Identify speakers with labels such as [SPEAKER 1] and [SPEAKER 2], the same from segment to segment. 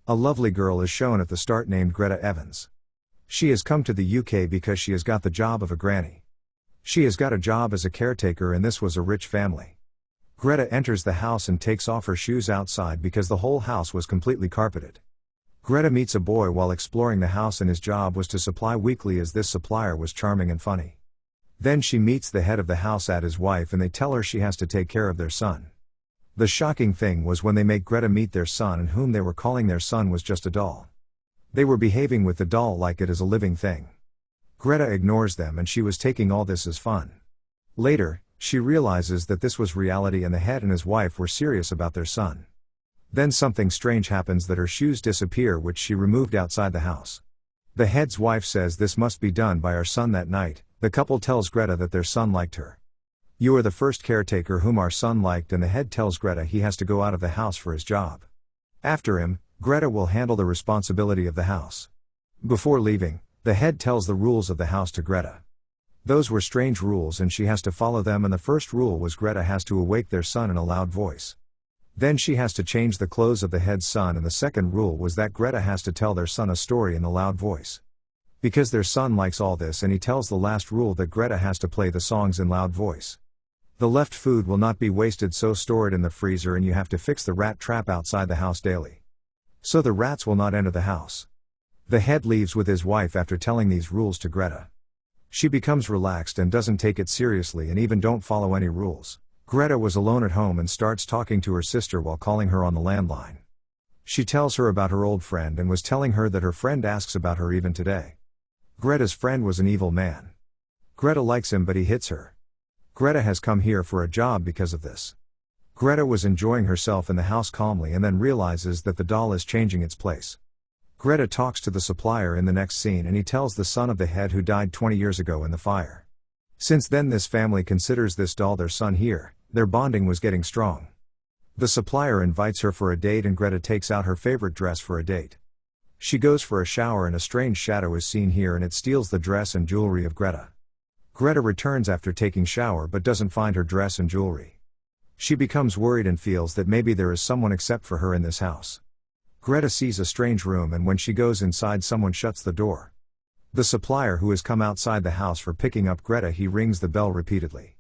[SPEAKER 1] A lovely girl is shown at the start named Greta Evans. She has come to the UK because she has got the job of a granny. She has got a job as a caretaker and this was a rich family. Greta enters the house and takes off her shoes outside because the whole house was completely carpeted. Greta meets a boy while exploring the house and his job was to supply weekly as this supplier was charming and funny. Then she meets the head of the house and his wife and they tell her she has to take care of their son. The shocking thing was when they make Greta meet their son and whom they were calling their son was just a doll. They were behaving with the doll like it is a living thing. Greta ignores them and she was taking all this as fun. Later, she realizes that this was reality and the head and his wife were serious about their son. Then something strange happens that her shoes disappear which she removed outside the house. The head's wife says this must be done by our son that night. The couple tells Greta that their son liked her. You are the first caretaker whom our son liked and the head tells Greta he has to go out of the house for his job. After him, Greta will handle the responsibility of the house. Before leaving, the head tells the rules of the house to Greta. Those were strange rules and she has to follow them and the first rule was Greta has to awake their son in a loud voice. Then she has to change the clothes of the head's son and the second rule was that Greta has to tell their son a story in a loud voice. Because their son likes all this and he tells the last rule that Greta has to play the songs in loud voice. The left food will not be wasted so store it in the freezer and you have to fix the rat trap outside the house daily. So the rats will not enter the house. The head leaves with his wife after telling these rules to Greta. She becomes relaxed and doesn't take it seriously and even don't follow any rules. Greta was alone at home and starts talking to her sister while calling her on the landline. She tells her about her old friend and was telling her that her friend asks about her even today. Greta's friend was an evil man. Greta likes him but he hits her. Greta has come here for a job because of this. Greta was enjoying herself in the house calmly and then realizes that the doll is changing its place. Greta talks to the supplier in the next scene and he tells the son of the head who died 20 years ago in the fire. Since then this family considers this doll their son here, their bonding was getting strong. The supplier invites her for a date and Greta takes out her favorite dress for a date. She goes for a shower and a strange shadow is seen here and it steals the dress and jewelry of Greta. Greta returns after taking shower but doesn't find her dress and jewelry. She becomes worried and feels that maybe there is someone except for her in this house. Greta sees a strange room and when she goes inside someone shuts the door. The supplier who has come outside the house for picking up Greta he rings the bell repeatedly.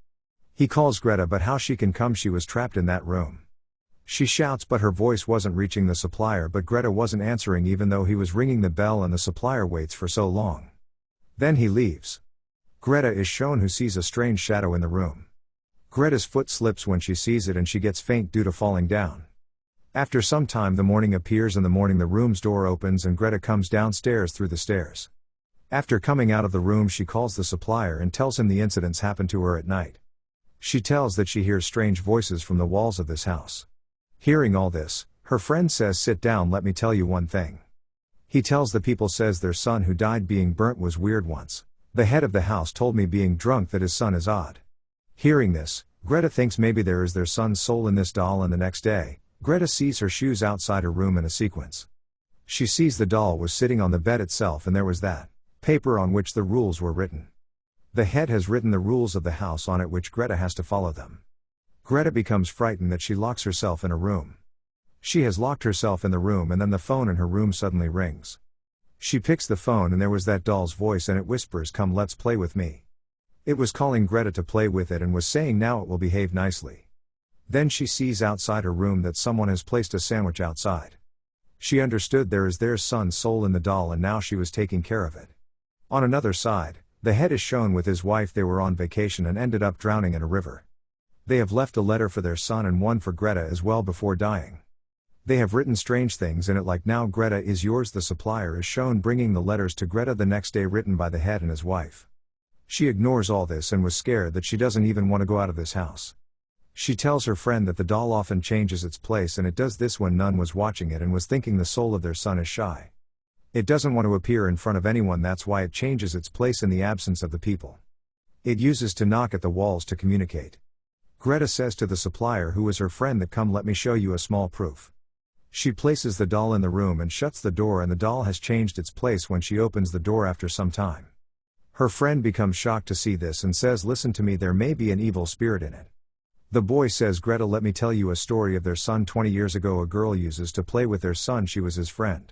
[SPEAKER 1] He calls Greta but how she can come she was trapped in that room. She shouts but her voice wasn't reaching the supplier but Greta wasn't answering even though he was ringing the bell and the supplier waits for so long. Then he leaves. Greta is shown who sees a strange shadow in the room. Greta's foot slips when she sees it and she gets faint due to falling down. After some time the morning appears in the morning the room's door opens and Greta comes downstairs through the stairs. After coming out of the room she calls the supplier and tells him the incidents happened to her at night. She tells that she hears strange voices from the walls of this house. Hearing all this, her friend says sit down let me tell you one thing. He tells the people says their son who died being burnt was weird once. The head of the house told me being drunk that his son is odd. Hearing this, Greta thinks maybe there is their son's soul in this doll and the next day, Greta sees her shoes outside her room in a sequence. She sees the doll was sitting on the bed itself and there was that paper on which the rules were written. The head has written the rules of the house on it which Greta has to follow them. Greta becomes frightened that she locks herself in a room. She has locked herself in the room and then the phone in her room suddenly rings. She picks the phone and there was that doll's voice and it whispers come let's play with me. It was calling Greta to play with it and was saying now it will behave nicely. Then she sees outside her room that someone has placed a sandwich outside. She understood there is their son's soul in the doll and now she was taking care of it. On another side, the head is shown with his wife they were on vacation and ended up drowning in a river. They have left a letter for their son and one for Greta as well before dying. They have written strange things in it like now Greta is yours. The supplier is shown bringing the letters to Greta the next day written by the head and his wife. She ignores all this and was scared that she doesn't even want to go out of this house. She tells her friend that the doll often changes its place and it does this when none was watching it and was thinking the soul of their son is shy. It doesn't want to appear in front of anyone that's why it changes its place in the absence of the people. It uses to knock at the walls to communicate. Greta says to the supplier who is her friend that come let me show you a small proof. She places the doll in the room and shuts the door and the doll has changed its place when she opens the door after some time. Her friend becomes shocked to see this and says listen to me there may be an evil spirit in it. The boy says, Greta, let me tell you a story of their son. 20 years ago, a girl uses to play with their son. She was his friend.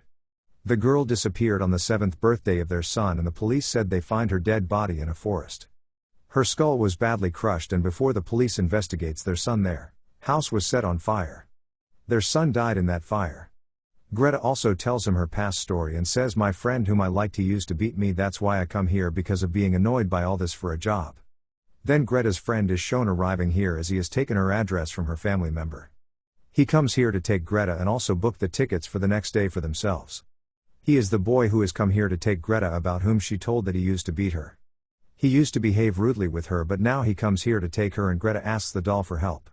[SPEAKER 1] The girl disappeared on the 7th birthday of their son, and the police said they find her dead body in a forest. Her skull was badly crushed, and before the police investigates their son, their house was set on fire. Their son died in that fire. Greta also tells him her past story and says, my friend whom I liked, he used to beat me. That's why I come here, because of being annoyed by all this for a job. Then Greta's friend is shown arriving here as he has taken her address from her family member. He comes here to take Greta and also book the tickets for the next day for themselves. He is the boy who has come here to take Greta, about whom she told that he used to beat her. He used to behave rudely with her, but now he comes here to take her, and Greta asks the doll for help.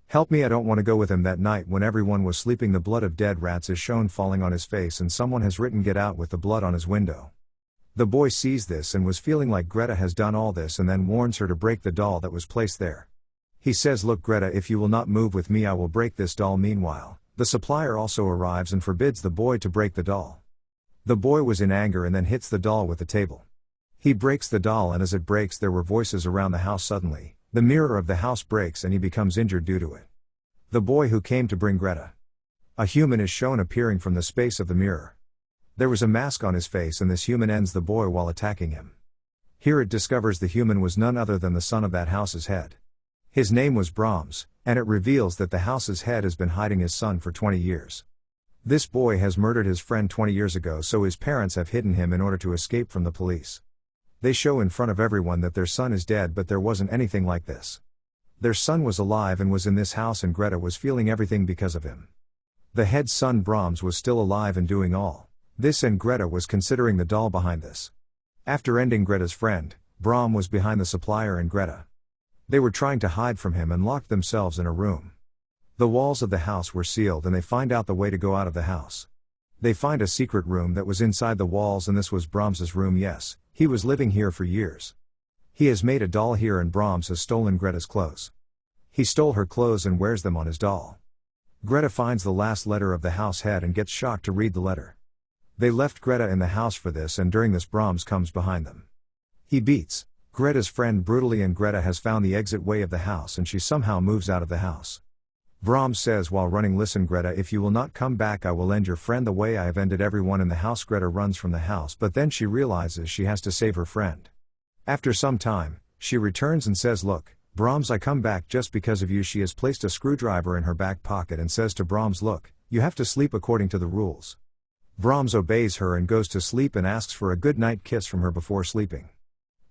[SPEAKER 1] Help me, I don't want to go with him. That night when everyone was sleeping, the blood of dead rats is shown falling on his face, and someone has written "Get out" with the blood on his window. The boy sees this and was feeling like Greta has done all this, and then warns her to break the doll that was placed there. He says, look Greta, if you will not move with me, I will break this doll. Meanwhile, the supplier also arrives and forbids the boy to break the doll. The boy was in anger and then hits the doll with the table. He breaks the doll, and as it breaks, there were voices around the house. Suddenly, the mirror of the house breaks and he becomes injured due to it. The boy who came to bring Greta, a human, is shown appearing from the space of the mirror. There was a mask on his face, and this human ends the boy while attacking him. Here it discovers the human was none other than the son of that house's head. His name was Brahms, and it reveals that the house's head has been hiding his son for 20 years. This boy has murdered his friend 20 years ago, so his parents have hidden him in order to escape from the police. They show in front of everyone that their son is dead, but there wasn't anything like this. Their son was alive and was in this house, and Greta was feeling everything because of him. The head son Brahms was still alive and doing all this, and Greta was considering the doll behind this. After ending Greta's friend, Brahm was behind the supplier and Greta. They were trying to hide from him and locked themselves in a room. The walls of the house were sealed, and they find out the way to go out of the house. They find a secret room that was inside the walls, and this was Brahms's room. Yes, he was living here for years. He has made a doll here, and Brahms has stolen Greta's clothes. He stole her clothes and wears them on his doll. Greta finds the last letter of the house head and gets shocked to read the letter. They left Greta in the house for this, and during this Brahms comes behind them. He beats Greta's friend brutally, and Greta has found the exit way of the house and she somehow moves out of the house. Brahms says while running, listen Greta, if you will not come back, I will end your friend the way I have ended everyone in the house. Greta runs from the house, but then she realizes she has to save her friend. After some time, she returns and says, look, Brahms, I come back just because of you. She has placed a screwdriver in her back pocket and says to Brahms, look, you have to sleep according to the rules. Brahms obeys her and goes to sleep and asks for a good night kiss from her before sleeping.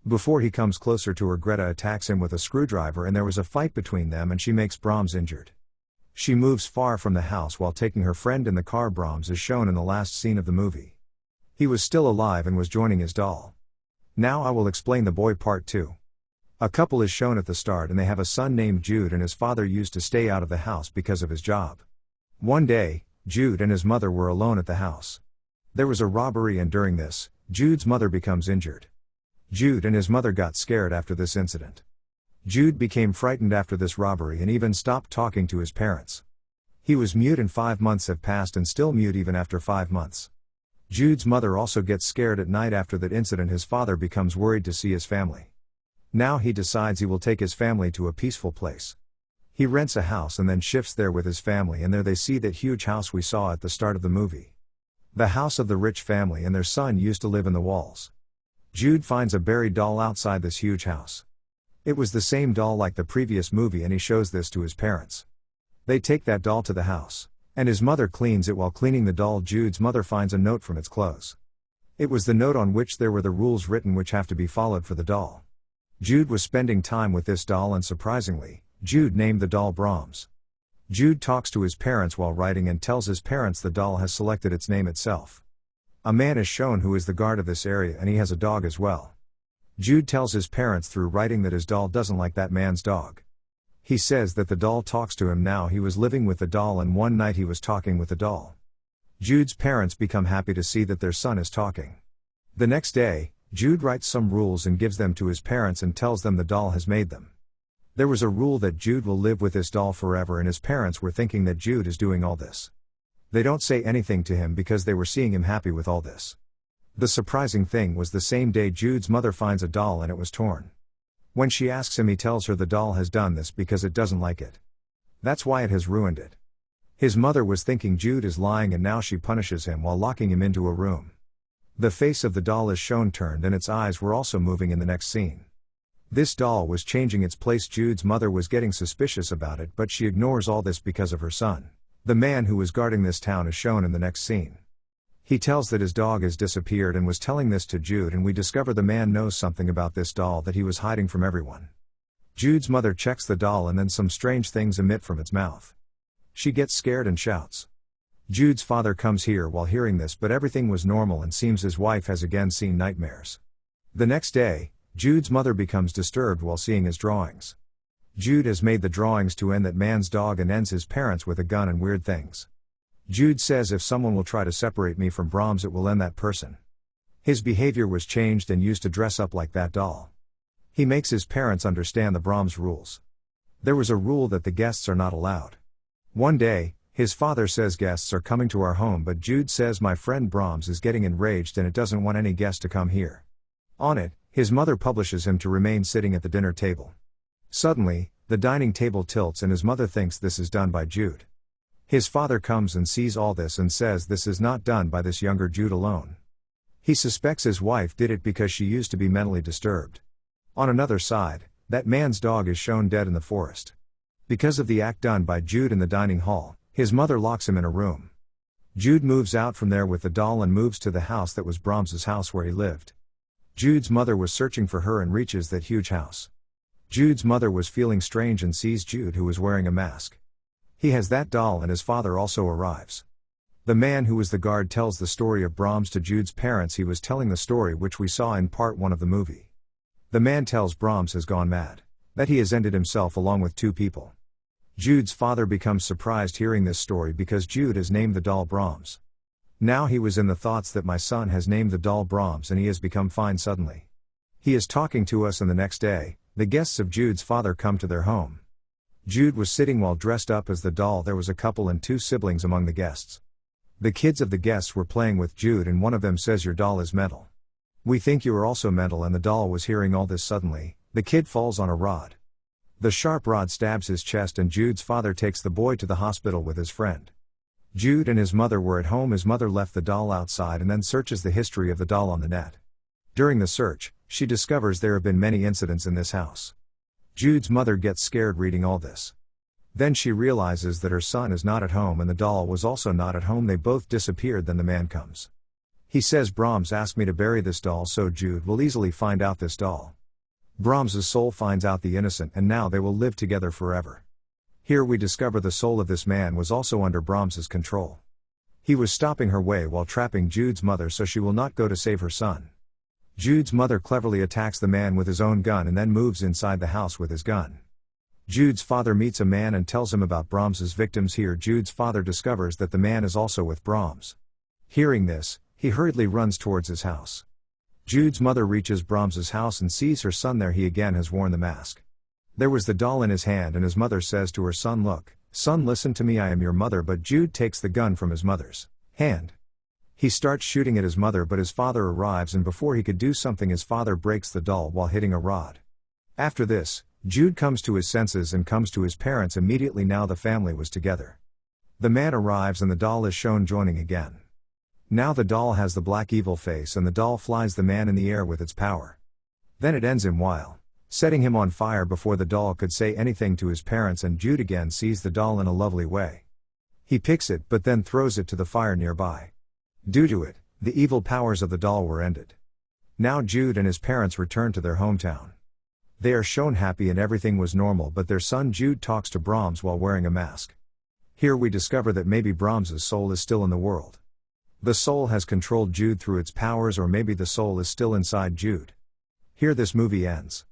[SPEAKER 1] Before he comes closer to her, Greta attacks him with a screwdriver, and there was a fight between them and she makes Brahms injured. She moves far from the house while taking her friend in the car. Brahms is shown in the last scene of the movie. He was still alive and was joining his doll. Now I will explain the boy part 2. A couple is shown at the start, and they have a son named Jude, and his father used to stay out of the house because of his job. One day, Jude and his mother were alone at the house. There was a robbery, and during this, Jude's mother becomes injured. Jude and his mother got scared after this incident. Jude became frightened after this robbery and even stopped talking to his parents. He was mute, and 5 months have passed and still mute even after 5 months. Jude's mother also gets scared at night after that incident. His father becomes worried to see his family. Now he decides he will take his family to a peaceful place. He rents a house and then shifts there with his family, and there they see that huge house we saw at the start of the movie. The house of the rich family, and their son used to live in the walls. Jude finds a buried doll outside this huge house. It was the same doll like the previous movie, and he shows this to his parents. They take that doll to the house, and his mother cleans it. While cleaning the doll, Jude's mother finds a note from its clothes. It was the note on which there were the rules written which have to be followed for the doll. Jude was spending time with this doll, and surprisingly, Jude named the doll Brahms. Jude talks to his parents while writing and tells his parents the doll has selected its name itself. A man is shown who is the guard of this area, and he has a dog as well. Jude tells his parents through writing that his doll doesn't like that man's dog. He says that the doll talks to him now. He was living with the doll, and one night he was talking with the doll. Jude's parents become happy to see that their son is talking. The next day, Jude writes some rules and gives them to his parents and tells them the doll has made them. There was a rule that Jude will live with this doll forever, and his parents were thinking that Jude is doing all this. They don't say anything to him because they were seeing him happy with all this. The surprising thing was the same day Jude's mother finds a doll and it was torn. When she asks him, he tells her the doll has done this because it doesn't like it. That's why it has ruined it. His mother was thinking Jude is lying and now she punishes him while locking him into a room. The face of the doll is shown turned and its eyes were also moving in the next scene. This doll was changing its place. Jude's mother was getting suspicious about it, but she ignores all this because of her son. The man who was guarding this town is shown in the next scene. He tells that his dog has disappeared and was telling this to Jude, and we discover the man knows something about this doll that he was hiding from everyone. Jude's mother checks the doll and then some strange things emit from its mouth. She gets scared and shouts. Jude's father comes here while hearing this, but everything was normal and seems his wife has again seen nightmares. The next day, Jude's mother becomes disturbed while seeing his drawings. Jude has made the drawings to end that man's dog and ends his parents with a gun and weird things. Jude says if someone will try to separate me from Brahms, it will end that person. His behavior was changed and used to dress up like that doll. He makes his parents understand the Brahms rules. There was a rule that the guests are not allowed. One day, his father says guests are coming to our home, but Jude says my friend Brahms is getting enraged and it doesn't want any guest to come here. On it, his mother publishes him to remain sitting at the dinner table. Suddenly, the dining table tilts and his mother thinks this is done by Jude. His father comes and sees all this and says this is not done by this younger Jude alone. He suspects his wife did it because she used to be mentally disturbed. On another side, that man's dog is shown dead in the forest. Because of the act done by Jude in the dining hall, his mother locks him in a room. Jude moves out from there with the doll and moves to the house that was Brahms's house where he lived. Jude's mother was searching for her and reaches that huge house. Jude's mother was feeling strange and sees Jude, who was wearing a mask. He has that doll and his father also arrives. The man who was the guard tells the story of Brahms to Jude's parents. He was telling the story which we saw in part 1 of the movie. The man tells Brahms has gone mad, that he has ended himself along with 2 people. Jude's father becomes surprised hearing this story because Jude has named the doll Brahms. Now he was in the thoughts that my son has named the doll Brahms and he has become fine suddenly. He is talking to us, and the next day, the guests of Jude's father come to their home. Jude was sitting while dressed up as the doll. There was a couple and 2 siblings among the guests. The kids of the guests were playing with Jude and one of them says, "Your doll is mental. We think you are also mental," and the doll was hearing all this. Suddenly, the kid falls on a rod. The sharp rod stabs his chest and Jude's father takes the boy to the hospital with his friend. Jude and his mother were at home. His mother left the doll outside and then searches the history of the doll on the net. During the search, she discovers there have been many incidents in this house. Jude's mother gets scared reading all this. Then she realizes that her son is not at home and the doll was also not at home. They both disappeared. Then the man comes. He says, "Brahms asked me to bury this doll so Jude will easily find out this doll." Brahms's soul finds out the innocent and now they will live together forever. Here we discover the soul of this man was also under Brahms's control. He was stopping her way while trapping Jude's mother so she will not go to save her son. Jude's mother cleverly attacks the man with his own gun and then moves inside the house with his gun. Jude's father meets a man and tells him about Brahms's victims. Here Jude's father discovers that the man is also with Brahms. Hearing this, he hurriedly runs towards his house. Jude's mother reaches Brahms's house and sees her son there. He again has worn the mask. There was the doll in his hand and his mother says to her son, "Look, son, listen to me, I am your mother," but Jude takes the gun from his mother's hand. He starts shooting at his mother, but his father arrives and before he could do something his father breaks the doll while hitting a rod. After this, Jude comes to his senses and comes to his parents immediately. Now the family was together. The man arrives and the doll is shown joining again. Now the doll has the black evil face and the doll flies the man in the air with its power. Then it ends him while setting him on fire before the doll could say anything to his parents, and Jude again sees the doll in a lovely way. He picks it but then throws it to the fire nearby. Due to it, the evil powers of the doll were ended. Now Jude and his parents return to their hometown. They are shown happy and everything was normal, but their son Jude talks to Brahms while wearing a mask. Here we discover that maybe Brahms's soul is still in the world. The soul has controlled Jude through its powers, or maybe the soul is still inside Jude. Here this movie ends.